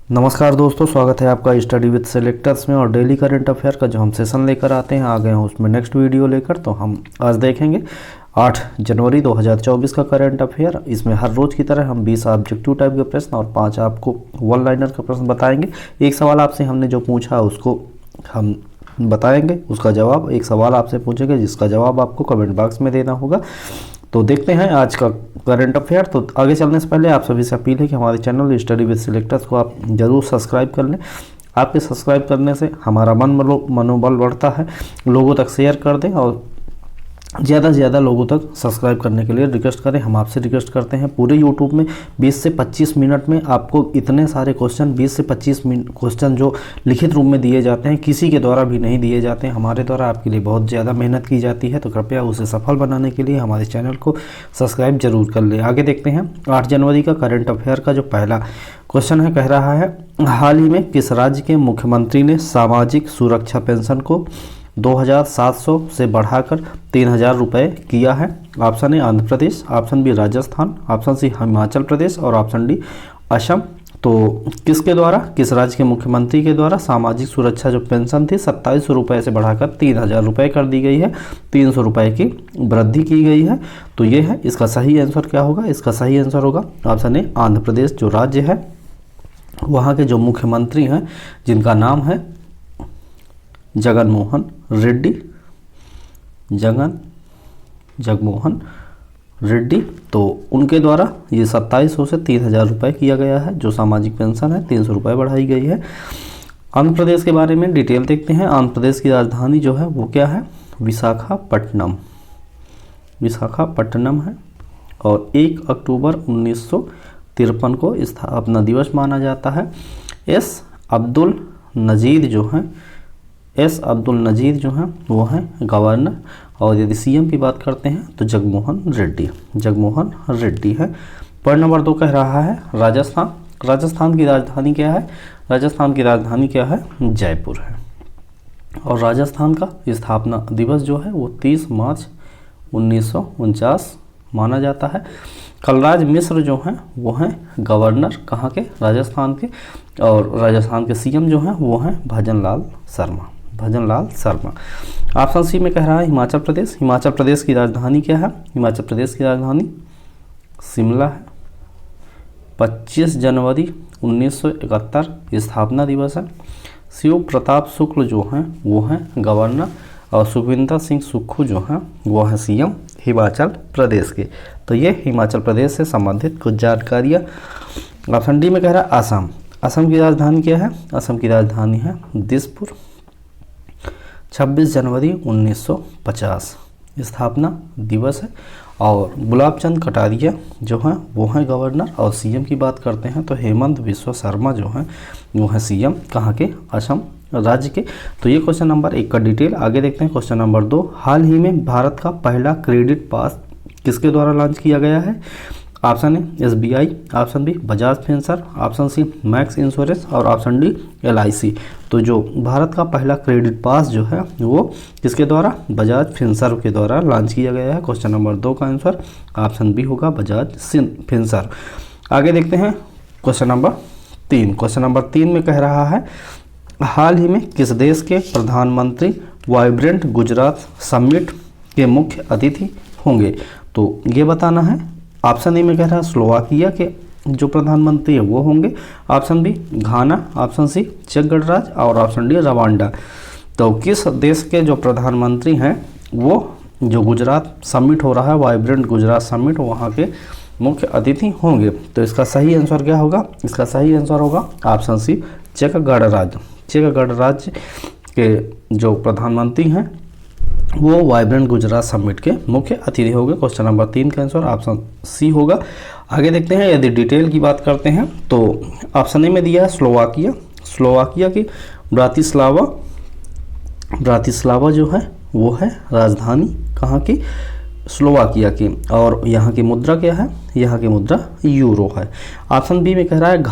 नमस्कार दोस्तों, स्वागत है आपका स्टडी विद सेलेक्टर्स में। और डेली करंट अफेयर का जो हम सेशन लेकर आते हैं, आ गए हैं उसमें नेक्स्ट वीडियो लेकर। तो हम आज देखेंगे 8 जनवरी 2024 का करंट अफेयर। इसमें हर रोज़ की तरह हम 20 ऑब्जेक्टिव टाइप के प्रश्न और 5 आपको वन लाइनर का प्रश्न बताएंगे। एक सवाल आपसे हमने जो पूछा उसको हम बताएंगे, उसका जवाब। एक सवाल आपसे पूछेंगे जिसका जवाब आपको कमेंट बॉक्स में देना होगा। तो देखते हैं आज का करंट अफेयर। तो आगे चलने से पहले आप सभी से अपील है कि हमारे चैनल स्टडी विद सिलेक्टर्स को आप जरूर सब्सक्राइब कर लें। आपके सब्सक्राइब करने से हमारा मनोबल बढ़ता है। लोगों तक शेयर कर दें और ज़्यादा से ज़्यादा लोगों तक सब्सक्राइब करने के लिए रिक्वेस्ट करें। हम आपसे रिक्वेस्ट करते हैं, पूरे यूट्यूब में 20 से 25 मिनट में आपको इतने सारे क्वेश्चन, 20 से 25 क्वेश्चन जो लिखित रूप में दिए जाते हैं, किसी के द्वारा भी नहीं दिए जाते हैं, हमारे द्वारा आपके लिए बहुत ज़्यादा मेहनत की जाती है। तो कृपया उसे सफल बनाने के लिए हमारे चैनल को सब्सक्राइब जरूर कर लें। आगे देखते हैं 8 जनवरी का करंट अफेयर का जो पहला क्वेश्चन है, कह रहा है हाल ही में किस राज्य के मुख्यमंत्री ने सामाजिक सुरक्षा पेंशन को 2700 से बढ़ाकर 3000 रुपये किया है? Option A Andhra Pradesh, option B Rajasthan, option C Himachal Pradesh और ऑप्शन डी असम। तो किसके द्वारा, किस राज्य के मुख्यमंत्री के द्वारा सामाजिक सुरक्षा जो पेंशन थी 2700 रुपये से बढ़ाकर 3000 रुपये कर दी गई है, 300 रुपये की वृद्धि की गई है। तो ये है इसका सही आंसर। क्या होगा इसका सही आंसर? होगा ऑप्शन ए आंध्र प्रदेश जो राज्य है, वहाँ के जो मुख्यमंत्री हैं जिनका नाम है जगनमोहन रेड्डी, जगमोहन रेड्डी। तो उनके द्वारा ये 2700 से 3000 रुपये किया गया है। जो सामाजिक पेंशन है 300 रुपये बढ़ाई गई है। आंध्र प्रदेश के बारे में डिटेल देखते हैं। आंध्र प्रदेश की राजधानी जो है वो क्या है? विशाखापट्टनम है। और 1 अक्टूबर 1953 को स्थापना दिवस माना जाता है। एस अब्दुल नजीर जो हैं वो हैं गवर्नर। और यदि सीएम की बात करते हैं तो जगमोहन रेड्डी है। पॉइंट नंबर 2 कह रहा है राजस्थान की राजधानी क्या है? राजस्थान की राजधानी क्या है? जयपुर है। और राजस्थान का स्थापना दिवस जो है वो 30 मार्च 1949 माना जाता है। कलराज मिश्र जो हैं वो हैं गवर्नर कहाँ के? राजस्थान के। और राजस्थान के सीएम जो हैं वो हैं भजनलाल शर्मा। ऑप्शन सी में कह रहा है हिमाचल प्रदेश की राजधानी क्या है? हिमाचल प्रदेश की राजधानी शिमला है। 25 जनवरी 1971 स्थापना दिवस है। शिव प्रताप शुक्ल जो हैं वो हैं गवर्नर। और सुखविंदर सिंह सुक्खू जो हैं वो हैं सीएम हिमाचल प्रदेश के। तो ये हिमाचल प्रदेश से संबंधित कुछ जानकारियाँ। ऑप्शन डी में कह रहा है असम की राजधानी क्या है? असम की राजधानी है दिसपुर। 26 जनवरी 1950 स्थापना दिवस है। और गुलाब चंद कटारिया जो हैं वो हैं गवर्नर। और सीएम की बात करते हैं तो हेमंत बिस्वा शर्मा जो हैं वो हैं सीएम कहाँ के? असम राज्य के। तो ये क्वेश्चन नंबर 1 का डिटेल। आगे देखते हैं क्वेश्चन नंबर 2। हाल ही में भारत का पहला क्रेडिट पास किसके द्वारा लॉन्च किया गया है? Option A SBI, option B Bajaj Finserv, option C Max insurance और ऑप्शन डी LIC। तो जो भारत का पहला क्रेडिट पास जो है वो किसके द्वारा? बजाज फिनसर्व के द्वारा लॉन्च किया गया है। क्वेश्चन नंबर 2 का आंसर ऑप्शन बी होगा बजाज फिनसर्व। आगे देखते हैं क्वेश्चन नंबर 3। क्वेश्चन नंबर 3 में कह रहा है हाल ही में किस देश के प्रधानमंत्री वाइब्रेंट गुजरात समिट के मुख्य अतिथि होंगे? तो ये बताना है। ऑप्शन ए में कह रहा है स्लोवाकिया के जो प्रधानमंत्री है वो होंगे, ऑप्शन बी घाना, ऑप्शन सी चेक गणराज्य और ऑप्शन डी रवांडा। तो किस देश के जो प्रधानमंत्री हैं वो जो गुजरात समिट हो रहा है, वाइब्रेंट गुजरात समिट, वहाँ के मुख्य अतिथि होंगे? तो इसका सही आंसर क्या होगा? इसका सही आंसर होगा ऑप्शन सी चेक गणराज्य के जो प्रधानमंत्री हैं वो वाइब्रेंट गुजरात समिट के मुख्य अतिथि होंगे। क्वेश्चन नंबर 3 का आंसर ऑप्शन सी होगा। आगे देखते हैं यदि डिटेल की बात करते हैं तो ऑप्शन ए में दिया है स्लोवाकिया की ब्रातिस्लावा जो है वो है राजधानी कहाँ की? स्लोवाकिया की। और यहाँ की मुद्रा क्या है? यहाँ की मुद्रा यूरो है। ऑप्शन बी में कह रहा है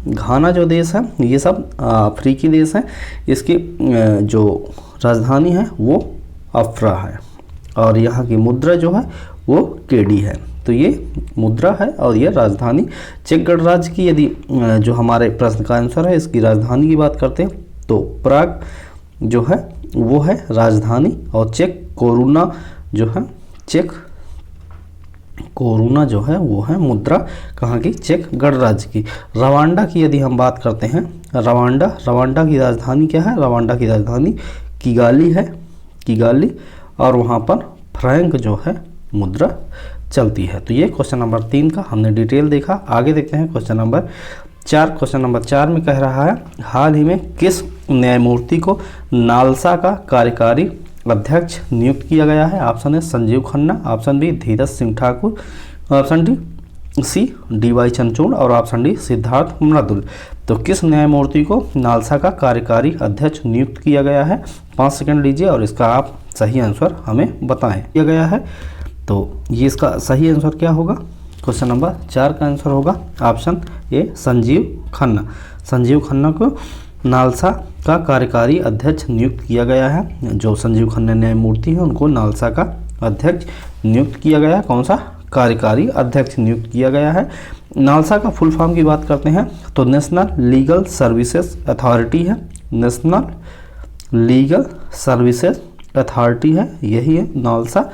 घाना जो देश है, ये सब अफ्रीकी देश है, इसकी जो राजधानी है वो अफ्रा है। और यहाँ की मुद्रा जो है वो केडी है। तो ये मुद्रा है और ये राजधानी। चेक गणराज्य की यदि जो हमारे प्रश्न का आंसर है इसकी राजधानी की बात करते हैं तो प्राग जो है वो है राजधानी, और चेक कोरुना जो है कोरुना जो है वो है मुद्रा कहाँ की, चेक गणराज्य की। रवांडा की यदि हम बात करते हैं, रवांडा की राजधानी क्या है, रवांडा की राजधानी किगाली है, किगाली, और वहाँ पर फ्रैंक जो है मुद्रा चलती है। तो ये क्वेश्चन नंबर 3 का हमने डिटेल देखा। आगे देखते हैं क्वेश्चन नंबर 4। क्वेश्चन नंबर 4 में कह रहा है हाल ही में किस न्यायमूर्ति को नालसा का कार्यकारी अध्यक्ष नियुक्त किया गया है। ऑप्शन है Sanjiv Khanna, option B Dhiraj Singh Thakur, option D C D Y. Chandrachud और ऑप्शन डी सिद्धार्थ मृदुल। तो किस न्यायमूर्ति को नालसा का कार्यकारी अध्यक्ष नियुक्त किया गया है, 5 सेकंड लीजिए और इसका आप सही आंसर हमें बताएं। किया गया है तो ये इसका सही आंसर क्या होगा, क्वेश्चन नंबर 4 का आंसर होगा ऑप्शन ए संजीव खन्ना। संजीव खन्ना को नालसा का कार्यकारी अध्यक्ष नियुक्त किया गया है। जो संजीव खन्ना न्यायमूर्ति है उनको नालसा का अध्यक्ष नियुक्त किया गया है। कौन सा, कार्यकारी अध्यक्ष नियुक्त किया गया है। नालसा का फुल फॉर्म की बात करते हैं तो नेशनल लीगल सर्विसेज अथॉरिटी है, नेशनल लीगल सर्विसेज अथॉरिटी है, यही है नालसा।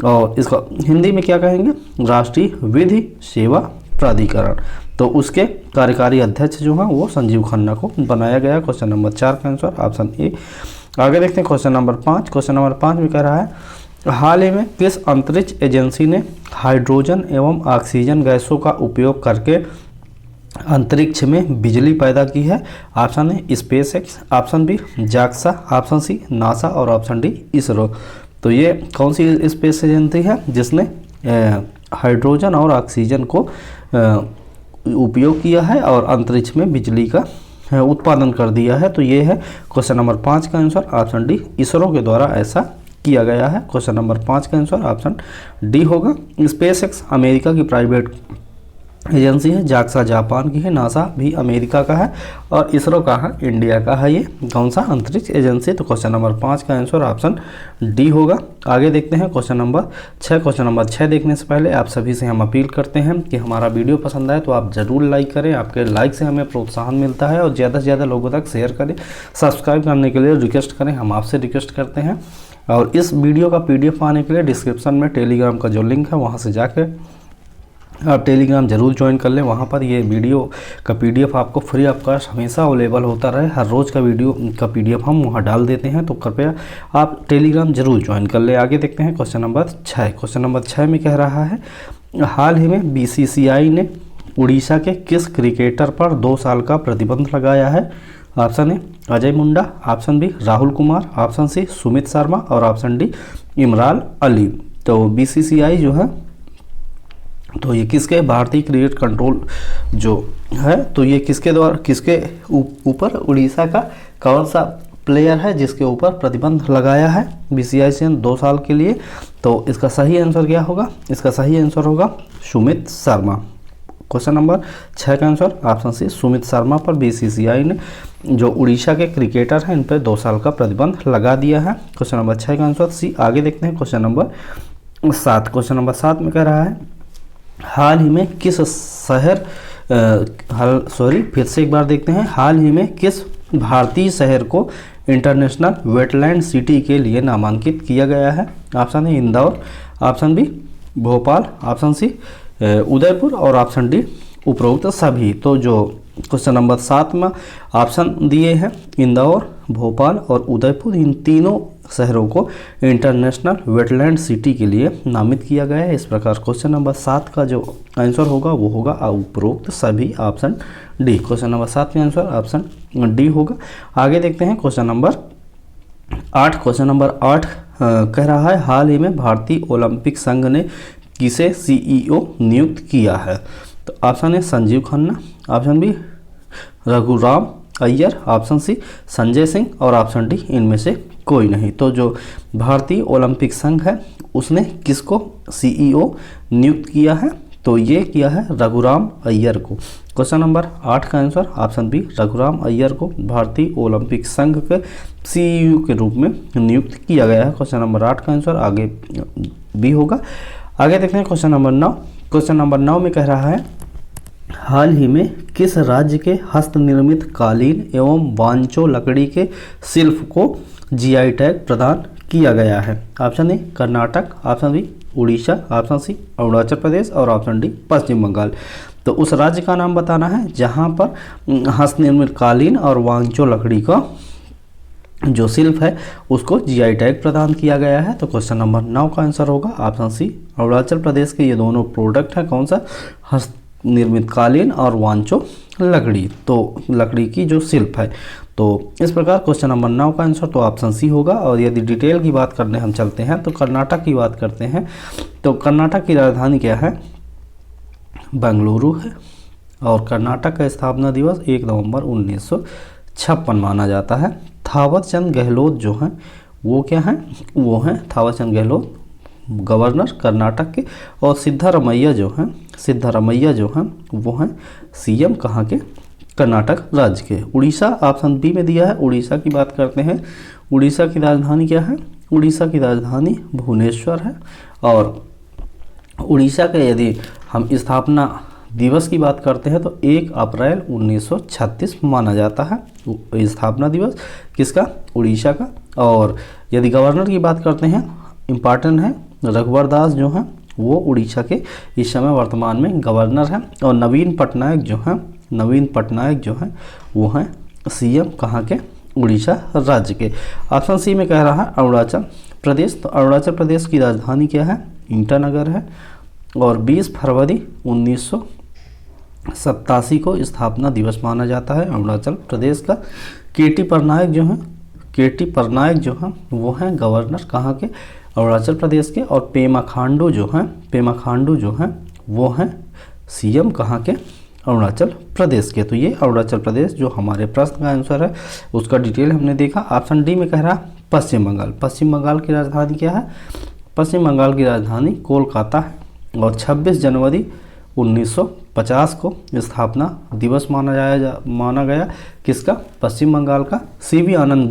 और इसका हिंदी में क्या कहेंगे, राष्ट्रीय विधि सेवा प्राधिकरण। तो उसके कार्यकारी अध्यक्ष जो हैं वो संजीव खन्ना को बनाया गया। क्वेश्चन नंबर 4 का आंसर ऑप्शन ए। आगे देखते हैं क्वेश्चन नंबर 5। क्वेश्चन नंबर 5 में कह रहा है हाल ही में किस अंतरिक्ष एजेंसी ने हाइड्रोजन एवं ऑक्सीजन गैसों का उपयोग करके अंतरिक्ष में बिजली पैदा की है। Option A SpaceX, option B JAXA, option C NASA और ऑप्शन डी इसरो। तो ये कौन सी स्पेस एजेंसी है जिसने हाइड्रोजन और ऑक्सीजन को उपयोग किया है और अंतरिक्ष में बिजली का उत्पादन कर दिया है। तो ये है क्वेश्चन नंबर 5 का आंसर ऑप्शन डी इसरो के द्वारा ऐसा किया गया है। क्वेश्चन नंबर 5 का आंसर ऑप्शन डी होगा। स्पेस एक्स अमेरिका की प्राइवेट एजेंसी है, जाक्सा जापान की है, नासा भी अमेरिका का है और इसरो का है इंडिया का है। ये कौन सा अंतरिक्ष एजेंसी, तो क्वेश्चन नंबर 5 का आंसर ऑप्शन डी होगा। आगे देखते हैं क्वेश्चन नंबर 6। क्वेश्चन नंबर 6 देखने से पहले आप सभी से हम अपील करते हैं कि हमारा वीडियो पसंद आए तो आप ज़रूर लाइक करें, आपके लाइक से हमें प्रोत्साहन मिलता है, और ज़्यादा से ज़्यादा लोगों तक शेयर करें। सब्सक्राइब करने के लिए रिक्वेस्ट करें, हम आपसे रिक्वेस्ट करते हैं। और इस वीडियो का PDF पाने के लिए डिस्क्रिप्शन में टेलीग्राम का जो लिंक है वहाँ से जाकर आप टेलीग्राम जरूर ज्वाइन कर लें। वहाँ पर ये वीडियो का PDF आपको फ्री ऑफ कॉस्ट हमेशा अवेलेबल होता रहे। हर रोज़ का वीडियो का PDF हम वहाँ डाल देते हैं, तो कृपया आप टेलीग्राम जरूर ज्वाइन कर लें। आगे देखते हैं क्वेश्चन नंबर 6। क्वेश्चन नंबर 6 में कह रहा है हाल ही में BCCI ने उड़ीसा के किस क्रिकेटर पर 2 साल का प्रतिबंध लगाया है। Option A Ajay Munda, option B Rahul Kumar, option C Sumit Sharma और ऑप्शन डी इमरान अली। तो BCCI जो है तो ये किसके, भारतीय क्रिकेट कंट्रोल जो है तो ये किसके द्वारा, किसके ऊपर, उड़ीसा का कौन सा प्लेयर है जिसके ऊपर प्रतिबंध लगाया है BCCI ने 2 साल के लिए। तो इसका सही आंसर क्या होगा, इसका सही आंसर होगा सुमित शर्मा। क्वेश्चन नंबर 6 का answer option C Sumit Sharma पर BCCI ने जो उड़ीसा के क्रिकेटर हैं इन पर 2 साल का प्रतिबंध लगा दिया है। क्वेश्चन नंबर 6 का आंसर सी। आगे देखते हैं क्वेश्चन नंबर 7। क्वेश्चन नंबर 7 में कह रहा है हाल ही में किस शहर फिर से एक बार देखते हैं, हाल ही में किस भारतीय शहर को इंटरनेशनल वेटलैंड सिटी के लिए नामांकित किया गया है। Option A Indore, option B Bhopal, option C Udaipur और ऑप्शन डी उपरोक्त सभी। तो जो क्वेश्चन नंबर 7 में ऑप्शन दिए हैं इंदौर, भोपाल और उदयपुर, इन तीनों शहरों को इंटरनेशनल वेटलैंड सिटी के लिए नामित किया गया है। इस प्रकार क्वेश्चन नंबर 7 का जो आंसर होगा वो होगा उपरोक्त सभी, ऑप्शन डी। क्वेश्चन नंबर 7 का आंसर ऑप्शन डी होगा। आगे देखते हैं क्वेश्चन नंबर 8। क्वेश्चन नंबर 8 कह रहा है हाल ही में भारतीय ओलंपिक संघ ने किसे CEO नियुक्त किया है। तो option A Sanjeev Khanna, option B Raghuram Iyer, option C Sanjay Singh और ऑप्शन डी इनमें से कोई नहीं। तो जो भारतीय ओलंपिक संघ है उसने किसको CEO नियुक्त किया है, तो ये किया है रघुराम अय्यर को। क्वेश्चन नंबर 8 का answer option B Raghuram Iyer को भारतीय ओलंपिक संघ के CEO के रूप में नियुक्त किया गया है। क्वेश्चन नंबर 8 का आंसर आगे बी होगा। आगे देखते हैं क्वेश्चन नंबर 9। क्वेश्चन नंबर 9 में कह रहा है हाल ही में किस राज्य के हस्त निर्मित कालीन एवं बांचो लकड़ी के शिल्प को जीआई टैग प्रदान किया गया है। Option A Karnataka, option B Orissa, option C Arunachal Pradesh और ऑप्शन डी पश्चिम बंगाल। तो उस राज्य का नाम बताना है जहां पर हस्त निर्मित कालीन और वांचो लकड़ी का जो शिल्प है उसको जीआई टैग प्रदान किया गया है। तो क्वेश्चन नंबर 9 का आंसर होगा ऑप्शन सी अरुणाचल प्रदेश के ये दोनों प्रोडक्ट है, कौन सा, हस्त निर्मित कालीन और वांचो लकड़ी, तो लकड़ी की जो शिल्प है। तो इस प्रकार क्वेश्चन नंबर 9 का आंसर तो ऑप्शन सी होगा। और यदि डिटेल की बात करने हम चलते हैं तो कर्नाटक की बात करते हैं। तो कर्नाटक की राजधानी क्या है, बेंगलुरु है। और कर्नाटक का स्थापना दिवस 1 नवंबर 1956 माना जाता है। थावर चंद गहलोत जो हैं वो क्या हैं, वो हैं थावर चंद गहलोत गवर्नर कर्नाटक के। और सिद्धारमैया जो हैं वो हैं सीएम कहाँ के, कर्नाटक राज्य के। उड़ीसा ऑप्शन बी में दिया है। उड़ीसा की बात करते हैं। उड़ीसा की राजधानी क्या है, उड़ीसा की राजधानी भुवनेश्वर है। और उड़ीसा के यदि हम स्थापना दिवस की बात करते हैं तो 1 अप्रैल 1936 माना जाता है स्थापना दिवस किसका, उड़ीसा का। और यदि गवर्नर की बात करते हैं, इम्पॉर्टेंट है, रघुवर दास जो हैं वो उड़ीसा के इस समय वर्तमान में गवर्नर हैं। और नवीन पटनायक जो हैं वो हैं सीएम कहाँ के, उड़ीसा राज्य के। ऑप्शन सी में कह रहा है अरुणाचल प्रदेश। तो अरुणाचल प्रदेश की राजधानी क्या है, ईटानगर है। और 20 फरवरी 1987 को स्थापना दिवस माना जाता है अरुणाचल प्रदेश का। केटी पटनायक जो हैं वो हैं गवर्नर कहाँ के, अरुणाचल प्रदेश के। और पेमा खांडू जो हैं वो हैं सीएम कहाँ के, अरुणाचल प्रदेश के। तो ये अरुणाचल प्रदेश जो हमारे प्रश्न का आंसर है उसका डिटेल हमने देखा। ऑप्शन डी में कह रहा पश्चिम बंगाल। पश्चिम बंगाल की राजधानी क्या है, पश्चिम बंगाल की राजधानी कोलकाता है। और 26 जनवरी 1950 को स्थापना दिवस माना गया किसका, पश्चिम बंगाल का। सीवी आनंद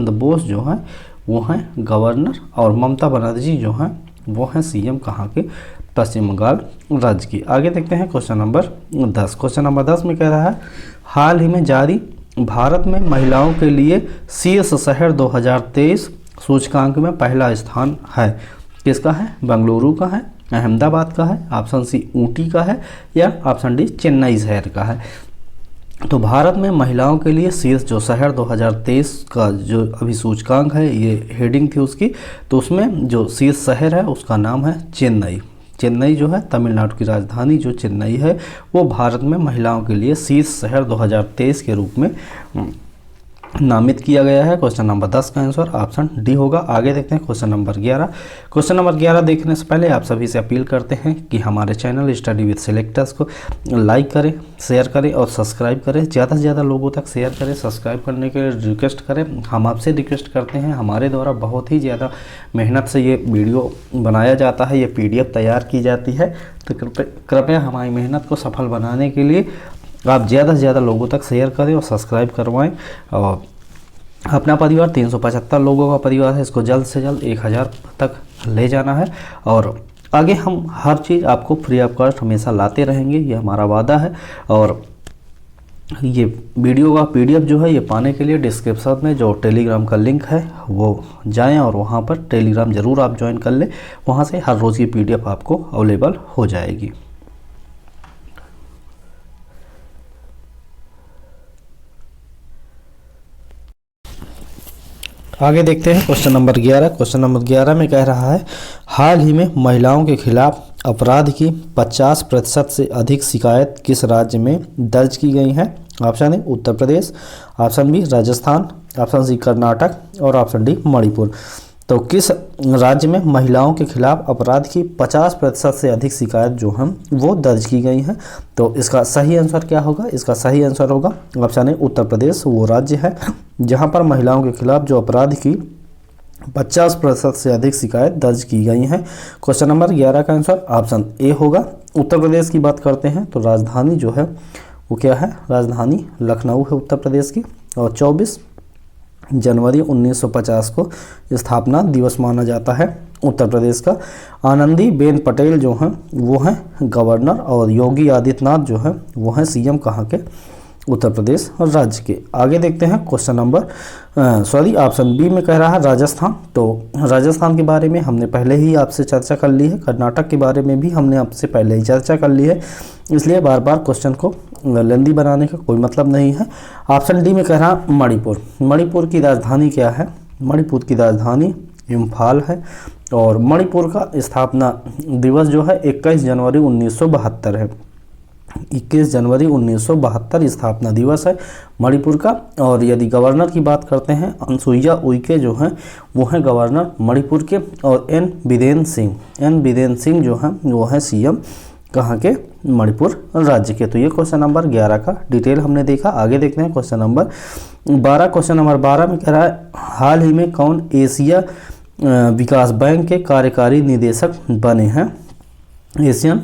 बोस जो हैं वो हैं गवर्नर। और ममता बनर्जी जो हैं वो हैं सीएम कहाँ के, पश्चिम बंगाल राज्य की। आगे देखते हैं क्वेश्चन नंबर 10। क्वेश्चन नंबर 10 में कह रहा है हाल ही में जारी भारत में महिलाओं के लिए शीर्ष शहर 2023 सूचकांक में पहला स्थान है, किसका है, बेंगलुरु का है, अहमदाबाद का है, ऑप्शन सी ऊटी का है या ऑप्शन डी चेन्नई शहर का है। तो भारत में महिलाओं के लिए शीर्ष जो शहर 2023 का जो अभी सूचकांक है, ये हेडिंग थी उसकी, तो उसमें जो शीर्ष शहर है उसका नाम है चेन्नई। चेन्नई जो है तमिलनाडु की राजधानी जो चेन्नई है वो भारत में महिलाओं के लिए शीर्ष शहर 2023 के रूप में नामित किया गया है। क्वेश्चन नंबर 10 का आंसर ऑप्शन डी होगा। आगे देखते हैं क्वेश्चन नंबर 11। क्वेश्चन नंबर 11 देखने से पहले आप सभी से अपील करते हैं कि हमारे चैनल स्टडी विद सिलेक्टर्स को लाइक करें, शेयर करें और सब्सक्राइब करें। ज़्यादा से ज़्यादा लोगों तक शेयर करें, सब्सक्राइब करने के लिए रिक्वेस्ट करें। हम आपसे रिक्वेस्ट करते हैं, हमारे द्वारा बहुत ही ज़्यादा मेहनत से ये वीडियो बनाया जाता है, ये PDF तैयार की जाती है। तो कृपया हमारी मेहनत को सफल बनाने के लिए आप ज़्यादा से ज़्यादा लोगों तक शेयर करें और सब्सक्राइब करवाएं। और अपना परिवार 375 लोगों का परिवार है, इसको जल्द से जल्द 1000 तक ले जाना है। और आगे हम हर चीज़ आपको फ्री ऑफ कॉस्ट हमेशा लाते रहेंगे, ये हमारा वादा है। और ये वीडियो का PDF जो है ये पाने के लिए डिस्क्रिप्शन में जो टेलीग्राम का लिंक है वो जाएं और वहाँ पर टेलीग्राम ज़रूर आप ज्वाइन कर लें। वहाँ से हर रोज़ की PDF आपको अवेलेबल हो जाएगी। आगे देखते हैं क्वेश्चन नंबर 11। क्वेश्चन नंबर 11 में कह रहा है हाल ही में महिलाओं के खिलाफ अपराध की 50% से अधिक शिकायत किस राज्य में दर्ज की गई हैं। Option A Uttar Pradesh, option B Rajasthan, option C Karnataka और ऑप्शन डी मणिपुर। तो किस राज्य में महिलाओं के खिलाफ अपराध की 50% से अधिक शिकायत जो हैं वो दर्ज की गई हैं। तो इसका सही आंसर क्या होगा, इसका सही आंसर होगा ऑप्शन ए उत्तर प्रदेश। वो राज्य है जहां पर महिलाओं के खिलाफ जो अपराध की 50% से अधिक शिकायत दर्ज की गई हैं। क्वेश्चन नंबर 11 का आंसर ऑप्शन ए होगा। उत्तर प्रदेश की बात करते हैं तो राजधानी जो है वो क्या है, राजधानी लखनऊ है उत्तर प्रदेश की। और 24 जनवरी 1950 को स्थापना दिवस माना जाता है उत्तर प्रदेश का। आनंदीबेन पटेल जो हैं वो हैं गवर्नर, और योगी आदित्यनाथ जो हैं वो हैं सीएम कहाँ के, उत्तर प्रदेश राज्य के। आगे देखते हैं क्वेश्चन नंबर ऑप्शन बी में कह रहा है राजस्थान। तो राजस्थान के बारे में हमने पहले ही आपसे चर्चा कर ली है, कर्नाटक के बारे में भी हमने आपसे पहले ही चर्चा कर ली है, इसलिए बार बार क्वेश्चन को लेंदी बनाने का कोई मतलब नहीं है। ऑप्शन डी में कह रहा है मणिपुर। मणिपुर की राजधानी क्या है? मणिपुर की राजधानी इम्फाल है, और मणिपुर का स्थापना दिवस जो है 21 जनवरी 1972 है। 21 जनवरी 1972 स्थापना दिवस है मणिपुर का। और यदि गवर्नर की बात करते हैं, अनसुईया उइके जो हैं वो हैं गवर्नर मणिपुर के, और एन बिरेन सिंह जो हैं वो हैं सीएम कहाँ के, मणिपुर राज्य के। तो ये क्वेश्चन नंबर 11 का डिटेल हमने देखा। आगे देखते हैं क्वेश्चन नंबर 12। क्वेश्चन नंबर 12 में कह रहा है हाल ही में कौन एशिया विकास बैंक के कार्यकारी निदेशक बने हैं? एशियन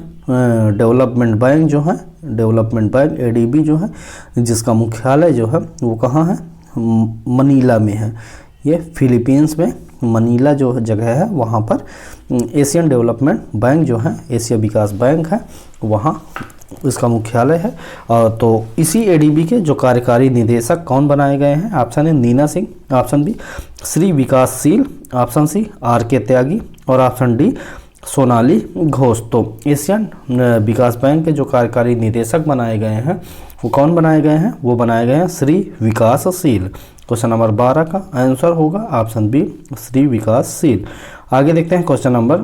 डेवलपमेंट बैंक जो है, डेवलपमेंट बैंक एडीबी जो है, जिसका मुख्यालय जो है वो कहाँ है, मनीला में है। ये फिलीपींस में मनीला जो जगह है वहाँ पर एशियन डेवलपमेंट बैंक जो है, एशिया विकास बैंक है, वहाँ इसका मुख्यालय है। तो इसी एडीबी के जो कार्यकारी निदेशक कौन बनाए गए हैं? Option A Neena Singh, option B Shri Vikasheel, option C R के त्यागी, और ऑप्शन डी सोनाली घोष। तो एशियन विकास बैंक के जो कार्यकारी निदेशक बनाए गए हैं वो कौन बनाए गए हैं? वो बनाए गए हैं श्री विकासशील। क्वेश्चन नंबर 12 का आंसर होगा ऑप्शन बी श्री विकासशील। आगे देखते हैं क्वेश्चन नंबर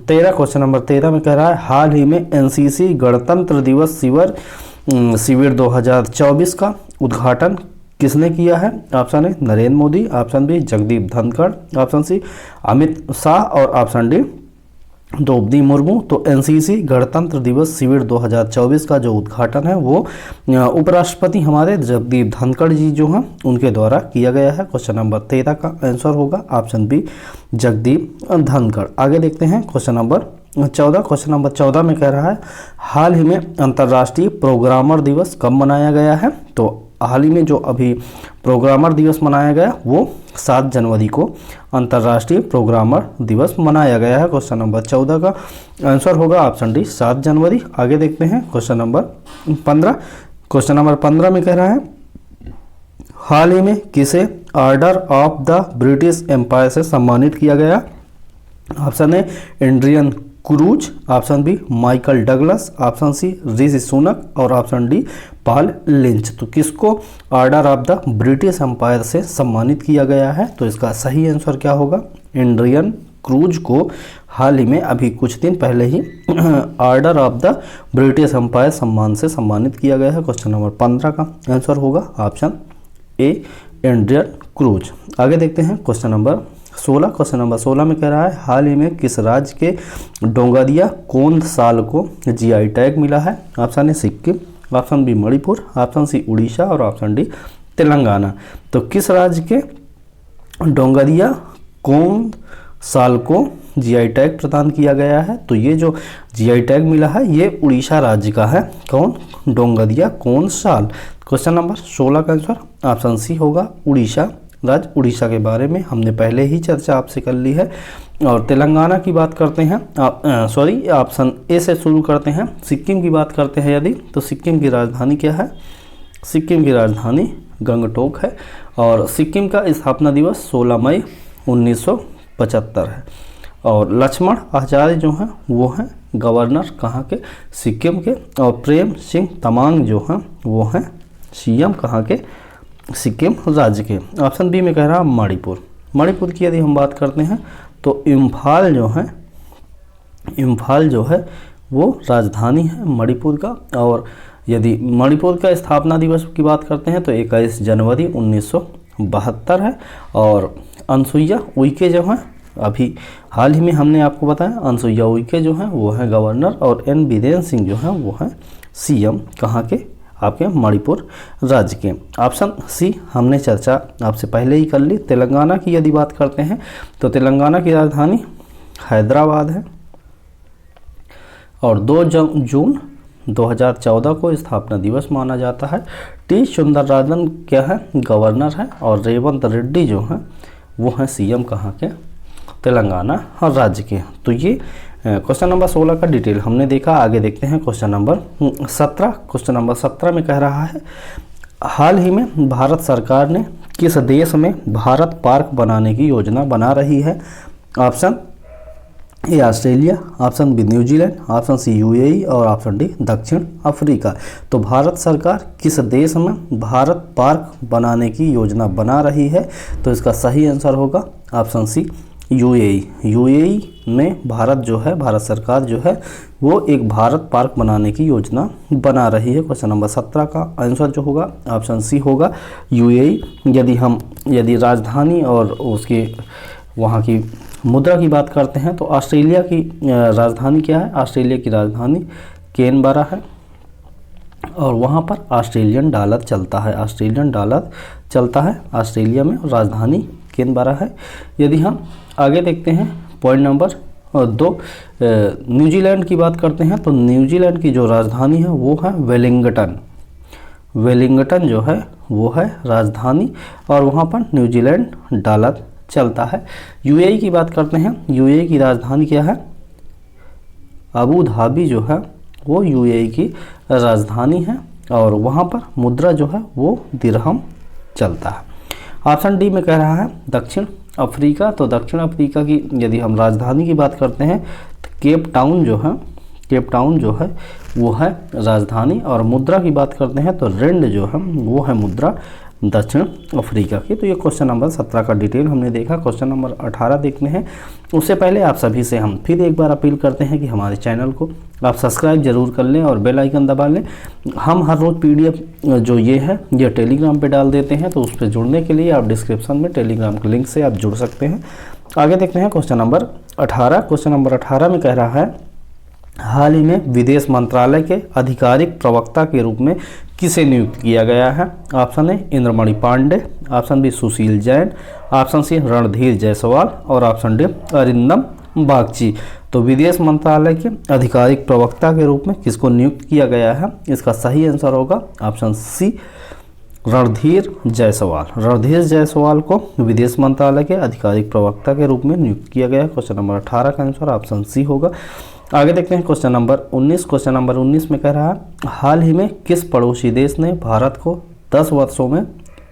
13। क्वेश्चन नंबर 13 में कह रहा है हाल ही में एनसीसी गणतंत्र दिवस शिविर 2024 का उद्घाटन किसने किया है? Option A Narendra Modi, option B Jagdeep Dhankhar, option C Amit Shah, और ऑप्शन डी द्रौपदी मुर्मू। तो एनसीसी गणतंत्र दिवस शिविर 2024 का जो उद्घाटन है वो उपराष्ट्रपति हमारे जगदीप धनखड़ जी जो हैं उनके द्वारा किया गया है। क्वेश्चन नंबर 13 का आंसर होगा ऑप्शन बी जगदीप धनखड़। आगे देखते हैं क्वेश्चन नंबर 14। क्वेश्चन नंबर 14 में कह रहा है हाल ही में अंतर्राष्ट्रीय प्रोग्रामर दिवस कब मनाया गया है? तो हाल ही में जो अभी प्रोग्रामर दिवस मनाया गया वो 7 जनवरी को अंतर्राष्ट्रीय प्रोग्रामर दिवस मनाया गया है। क्वेश्चन नंबर 14 का आंसर होगा ऑप्शन डी 7 जनवरी। आगे देखते हैं क्वेश्चन नंबर 15। क्वेश्चन नंबर 15 में कह रहा है हाल ही में किसे order of the British Empire से सम्मानित किया गया? Option A Adrian Cruz, option B Michael Douglas, option C Rishi Sunak, और ऑप्शन डी पॉल लिंच। तो किसको order of the British Empire से सम्मानित किया गया है? तो इसका सही आंसर क्या होगा? एड्रियन क्रूज को हाल ही में अभी कुछ दिन पहले ही order of the British Empire सम्मान से सम्मानित किया गया है। क्वेश्चन नंबर 15 का आंसर होगा ऑप्शन ए एड्रियन क्रूज। आगे देखते हैं क्वेश्चन नंबर 16। क्वेश्चन नंबर 16 में कह रहा है हाल ही में किस राज्य के डोंगरिया कोंद साल को जीआई टैग मिला है? Option A Sikkim, option B Manipur, option C Orissa, और ऑप्शन डी तेलंगाना। तो किस राज्य के डोंगरिया कोंद साल को जीआई टैग प्रदान किया गया है? तो ये जो जीआई टैग मिला है ये उड़ीसा राज्य का है। कौन? डोंगरिया कोंद साल। क्वेश्चन नंबर 16 का आंसर ऑप्शन सी होगा उड़ीसा राज्य। उड़ीसा के बारे में हमने पहले ही चर्चा आपसे कर ली है। और तेलंगाना की बात करते हैं, ऑप्शन ए से शुरू करते हैं। सिक्किम की बात करते हैं यदि, तो सिक्किम की राजधानी क्या है? सिक्किम की राजधानी गंगटोक है, और सिक्किम का स्थापना दिवस 16 मई 1975 है। और लक्ष्मण आचार्य जो हैं वो हैं गवर्नर कहाँ के? सिक्किम के। और प्रेम सिंह तमांग जो हैं वो हैं सीएम कहाँ के? सिक्किम राज्य के। ऑप्शन बी में कह रहा है मणिपुर। मणिपुर की यदि हम बात करते हैं तो इम्फाल जो है वो राजधानी है मणिपुर का। और यदि मणिपुर का स्थापना दिवस की बात करते हैं तो 21 जनवरी 1972 है। और अनसुईया उइके जो हैं अभी हाल ही में हमने आपको बताया अनसुईया उइके जो हैं वो हैं गवर्नर, और एन बिरेन सिंह जो हैं वो हैं सीएम कहाँ के? आपके मणिपुर राज्य के। ऑप्शन सी हमने चर्चा आपसे पहले ही कर ली। तेलंगाना की यदि बात करते हैं तो तेलंगाना की राजधानी हैदराबाद है, और 2 जून 2014 को स्थापना दिवस माना जाता है। टी सुंदरराजन क्या है, गवर्नर है, और रेवंत रेड्डी जो है वो है सीएम कहाँ के, तेलंगाना और राज्य के। तो ये क्वेश्चन नंबर 16 का डिटेल हमने देखा। आगे देखते हैं क्वेश्चन नंबर 17। क्वेश्चन नंबर 17 में कह रहा है, हाल ही में भारत सरकार ने किस देश में भारत पार्क बनाने की योजना बना रही है? Option A Australia, option B New Zealand, option C UAE और ऑप्शन डी दक्षिण अफ्रीका। तो भारत सरकार किस देश में भारत पार्क बनाने की योजना बना रही है? तो इसका सही आंसर होगा ऑप्शन सी यूएई। यूएई में भारत जो है, भारत सरकार जो है वो एक भारत पार्क बनाने की योजना बना रही है। क्वेश्चन नंबर 17 का आंसर जो होगा ऑप्शन सी होगा यूएई। यदि राजधानी और उसके वहाँ की मुद्रा की बात करते हैं तो ऑस्ट्रेलिया की राजधानी क्या है? ऑस्ट्रेलिया की राजधानी कैनबरा है और वहाँ पर ऑस्ट्रेलियन डॉलर चलता है। ऑस्ट्रेलियन डॉलर चलता है ऑस्ट्रेलिया में, राजधानी कैनबरा है। यदि हम आगे देखते हैं पॉइंट नंबर 2, न्यूजीलैंड की बात करते हैं तो न्यूजीलैंड की जो राजधानी है वो है वेलिंगटन। वेलिंगटन जो है वो है राजधानी और वहाँ पर न्यूजीलैंड डॉलर चलता है। यूएई की बात करते हैं, यूएई की राजधानी क्या है? अबू धाबी जो है वो यूएई की राजधानी है और वहाँ पर मुद्रा जो है वो दिरहम चलता है। ऑप्शन डी में कह रहा है दक्षिण अफ्रीका। तो दक्षिण अफ्रीका की यदि हम राजधानी की बात करते हैं तो केप टाउन जो है वो है राजधानी और मुद्रा की बात करते हैं तो रेंड जो है वो है मुद्रा दक्षिण अफ्रीका की। तो ये क्वेश्चन नंबर 17 का डिटेल हमने देखा। क्वेश्चन नंबर 18 देखने हैं। उससे पहले आप सभी से हम फिर एक बार अपील करते हैं कि हमारे चैनल को आप सब्सक्राइब जरूर कर लें और बेल आइकन दबा लें। हम हर रोज़ पीडीएफ जो ये टेलीग्राम पे डाल देते हैं, तो उस पर जुड़ने के लिए आप डिस्क्रिप्शन में टेलीग्राम के लिंक से आप जुड़ सकते हैं। आगे देखते हैं क्वेश्चन नंबर 18। क्वेश्चन नंबर 18 में कह रहा है, हाल ही में विदेश मंत्रालय के आधिकारिक प्रवक्ता के रूप में किसे नियुक्त किया गया है? Option A Indramani Pandey, option B Sushil Jain, option C Randhir Jaiswal और ऑप्शन डी अरिंदम बागची। तो विदेश मंत्रालय के आधिकारिक प्रवक्ता के रूप में किसको नियुक्त किया गया है? इसका सही आंसर होगा ऑप्शन सी रणधीर जायसवाल। रणधीर जायसवाल को विदेश मंत्रालय के आधिकारिक प्रवक्ता के रूप में नियुक्त किया गया है। क्वेश्चन नंबर 18 का आंसर ऑप्शन सी होगा। आगे देखते हैं क्वेश्चन नंबर 19। क्वेश्चन नंबर 19 में कह रहा है, हाल ही में किस पड़ोसी देश ने भारत को 10 वर्षों में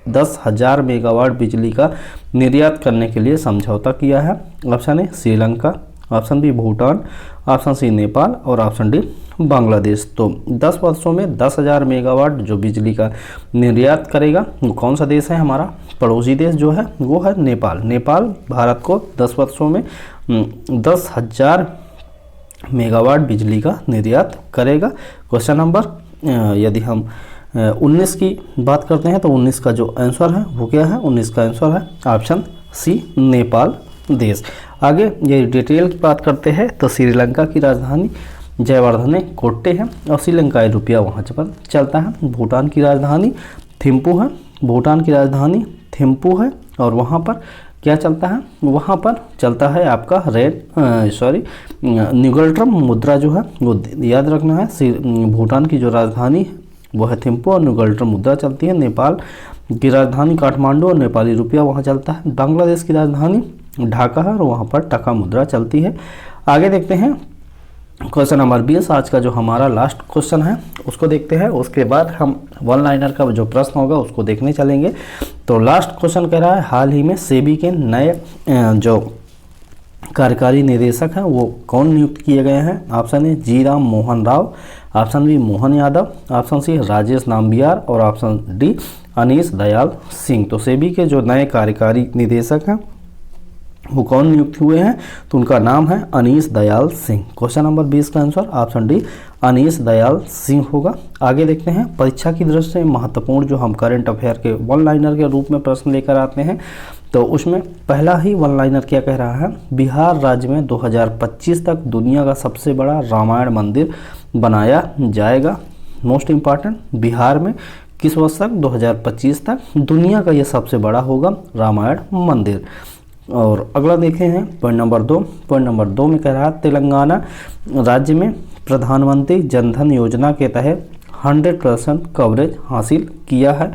10,000 मेगावाट बिजली का निर्यात करने के लिए समझौता किया है? Option A Sri Lanka, option B Bhutan, option C Nepal और ऑप्शन डी बांग्लादेश। तो 10 वर्षों में 10,000 मेगावाट जो बिजली का निर्यात करेगा वो कौन सा देश है? हमारा पड़ोसी देश जो है वो है नेपाल। नेपाल भारत को 10 वर्षों में 10,000 मेगावाट बिजली का निर्यात करेगा। क्वेश्चन नंबर यदि हम 19 की बात करते हैं तो 19 का जो आंसर है वो क्या है? 19 का आंसर है ऑप्शन सी नेपाल देश। आगे ये डिटेल की बात करते हैं तो श्रीलंका की राजधानी जयवर्धने कोट्टे है और श्रीलंकाई रुपया वहाँ पर चलता है। भूटान की राजधानी थिम्पू है, भूटान की राजधानी थिम्पू है और वहाँ पर क्या चलता है? वहाँ पर चलता है आपका न्यूगल्ट्रम मुद्रा जो है वो याद रखना है। भूटान की जो राजधानी है वो है थिम्पू और न्यूगल्ट्रम मुद्रा चलती है। नेपाल की राजधानी काठमांडू और नेपाली रुपया वहाँ चलता है। बांग्लादेश की राजधानी ढाका है और वहाँ पर टका मुद्रा चलती है। आगे देखते हैं क्वेश्चन नंबर 20। आज का जो हमारा लास्ट क्वेश्चन है उसको देखते हैं, उसके बाद हम वन लाइनर का जो प्रश्न होगा उसको देखने चलेंगे। तो लास्ट क्वेश्चन कह रहा है, हाल ही में सेबी के नए जो कार्यकारी निदेशक हैं वो कौन नियुक्त किए गए हैं? Option A G Ram Mohan Rao, option B Mohan Yadav, option C Rajesh Nambiar और ऑप्शन डी अनीश दयाल सिंह। तो सेबी के जो नए कार्यकारी निदेशक हैं वो कौन नियुक्त हुए हैं? तो उनका नाम है अनीश दयाल सिंह। क्वेश्चन नंबर 20 का answer option D Anish Dayal Singh होगा। आगे देखते हैं परीक्षा की दृष्टि से महत्वपूर्ण जो हम करंट अफेयर के वन लाइनर के रूप में प्रश्न लेकर आते हैं। तो उसमें पहला ही वन लाइनर क्या कह रहा है? बिहार राज्य में 2025 तक दुनिया का सबसे बड़ा रामायण मंदिर बनाया जाएगा। मोस्ट इम्पॉर्टेंट, बिहार में किस वर्ष तक? 2025 तक दुनिया का ये सबसे बड़ा होगा रामायण मंदिर। और अगला देखे हैं पॉइंट नंबर 2। पॉइंट नंबर 2 में कह रहा है, तेलंगाना राज्य में प्रधानमंत्री जनधन योजना के तहत 100% कवरेज हासिल किया है।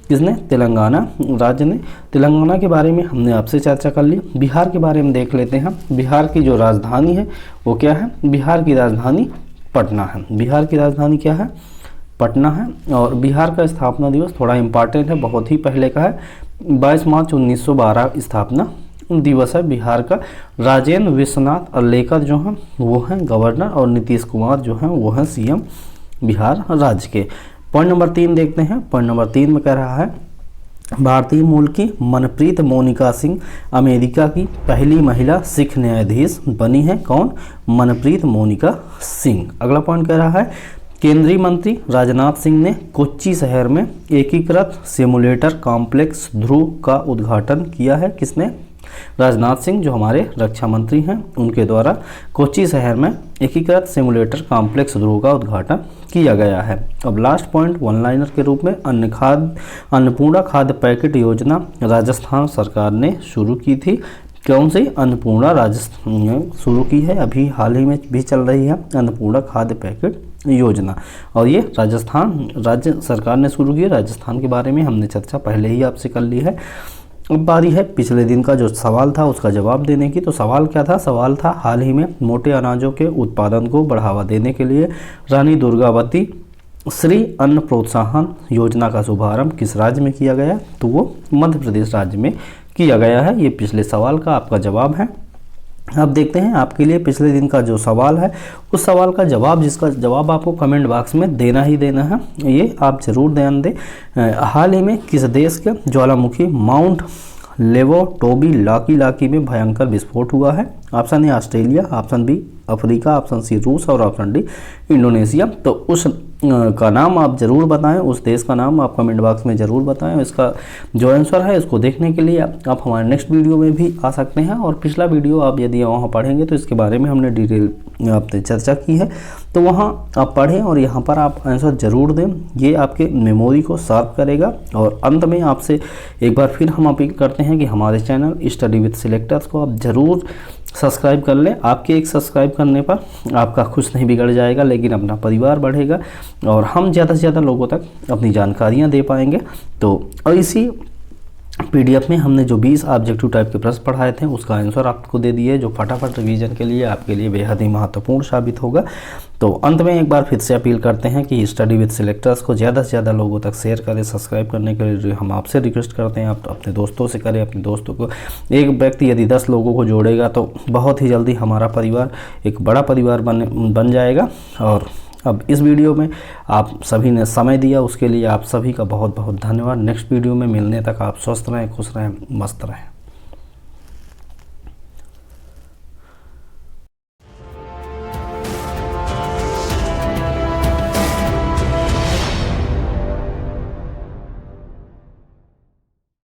किसने? तेलंगाना राज्य ने। तेलंगाना के बारे में हमने आपसे चर्चा कर ली। बिहार के बारे में देख लेते हैं। बिहार की जो राजधानी है वो क्या है? बिहार की राजधानी पटना है। बिहार की राजधानी क्या है? पटना है। और बिहार का स्थापना दिवस थोड़ा इम्पॉर्टेंट है, बहुत ही पहले का है, 22 मार्च 1912 स्थापना दिवस है बिहार का। राजेंद्र विश्वनाथ अर्लेकर जो हैं वो हैं गवर्नर, और नीतीश कुमार जो हैं वो हैं सीएम बिहार राज्य के। पॉइंट नंबर 3 देखते हैं। पॉइंट नंबर 3 में कह रहा है भारतीय मूल की मनप्रीत मोनिका सिंह अमेरिका की पहली महिला सिख न्यायाधीश बनी है। कौन? मनप्रीत मोनिका सिंह। अगला पॉइंट कह रहा है केंद्रीय मंत्री राजनाथ सिंह ने कोच्चि शहर में एकीकृत सिमुलेटर कॉम्प्लेक्स ध्रुव का उद्घाटन किया है। किसने? राजनाथ सिंह जो हमारे रक्षा मंत्री हैं उनके द्वारा कोच्चि शहर में एकीकृत सिमुलेटर कॉम्प्लेक्स ध्रुव का उद्घाटन किया गया है। अब लास्ट पॉइंट वन लाइनर के रूप में अन्नपूर्णा खाद्य पैकेट योजना राजस्थान सरकार ने शुरू की थी। कौन सी? अन्नपूर्णा राजस्थान ने शुरू की है, अभी हाल ही में भी चल रही है अन्नपूर्णा खाद्य पैकेट योजना, और ये राजस्थान राज्य सरकार ने शुरू की है। राजस्थान के बारे में हमने चर्चा पहले ही आपसे कर ली है। अब बारी है पिछले दिन का जो सवाल था उसका जवाब देने की। तो सवाल क्या था? सवाल था हाल ही में मोटे अनाजों के उत्पादन को बढ़ावा देने के लिए रानी दुर्गावती श्री अन्न प्रोत्साहन योजना का शुभारंभ किस राज्य में किया गया? तो वो मध्य प्रदेश राज्य में किया गया है। ये पिछले सवाल का आपका जवाब है। अब देखते हैं आपके लिए पिछले दिन का जो सवाल है उस सवाल का जवाब, जिसका जवाब आपको कमेंट बॉक्स में देना ही देना है। ये आप जरूर ध्यान दें। हाल ही में किस देश के ज्वालामुखी माउंट लेवोटोबी लाकी में भयंकर विस्फोट हुआ है? Option A Australia, option B Africa, option C रूस और ऑप्शन डी इंडोनेशिया। तो उस का नाम आप ज़रूर बताएं, उस देश का नाम आप कमेंट बॉक्स में ज़रूर बताएं। इसका जो आंसर है इसको देखने के लिए आप हमारे नेक्स्ट वीडियो में भी आ सकते हैं, और पिछला वीडियो आप यदि वहाँ पढ़ेंगे तो इसके बारे में हमने डिटेल आपने चर्चा की है, तो वहाँ आप पढ़ें और यहाँ पर आप आंसर ज़रूर दें। ये आपके मेमोरी को शार्प करेगा। और अंत में आपसे एक बार फिर हम अपील करते हैं कि हमारे चैनल स्टडी विद सिलेक्टर्स को आप ज़रूर सब्सक्राइब कर लें। आपके एक सब्सक्राइब करने पर आपका कुछ नहीं बिगड़ जाएगा, लेकिन अपना परिवार बढ़ेगा और हम ज़्यादा से ज़्यादा लोगों तक अपनी जानकारियाँ दे पाएंगे। तो और इसी पीडीएफ में हमने जो 20 ऑब्जेक्टिव टाइप के प्रश्न पढ़ाए थे उसका आंसर आपको दे दिए, जो फटाफट रिवीजन के लिए आपके लिए बेहद ही महत्वपूर्ण साबित होगा। तो अंत में एक बार फिर से अपील करते हैं कि स्टडी विद सिलेक्टर्स को ज़्यादा से ज़्यादा लोगों तक शेयर करें। सब्सक्राइब करने के लिए हम आपसे रिक्वेस्ट करते हैं, आप अपने दोस्तों से करें। अपने दोस्तों को, एक व्यक्ति यदि 10 लोगों को जोड़ेगा तो बहुत ही जल्दी हमारा परिवार एक बड़ा परिवार बन जाएगा। और अब इस वीडियो में आप सभी ने समय दिया, उसके लिए आप सभी का बहुत बहुत धन्यवाद। नेक्स्ट वीडियो में मिलने तक आप स्वस्थ रहें, खुश रहें, मस्त रहें।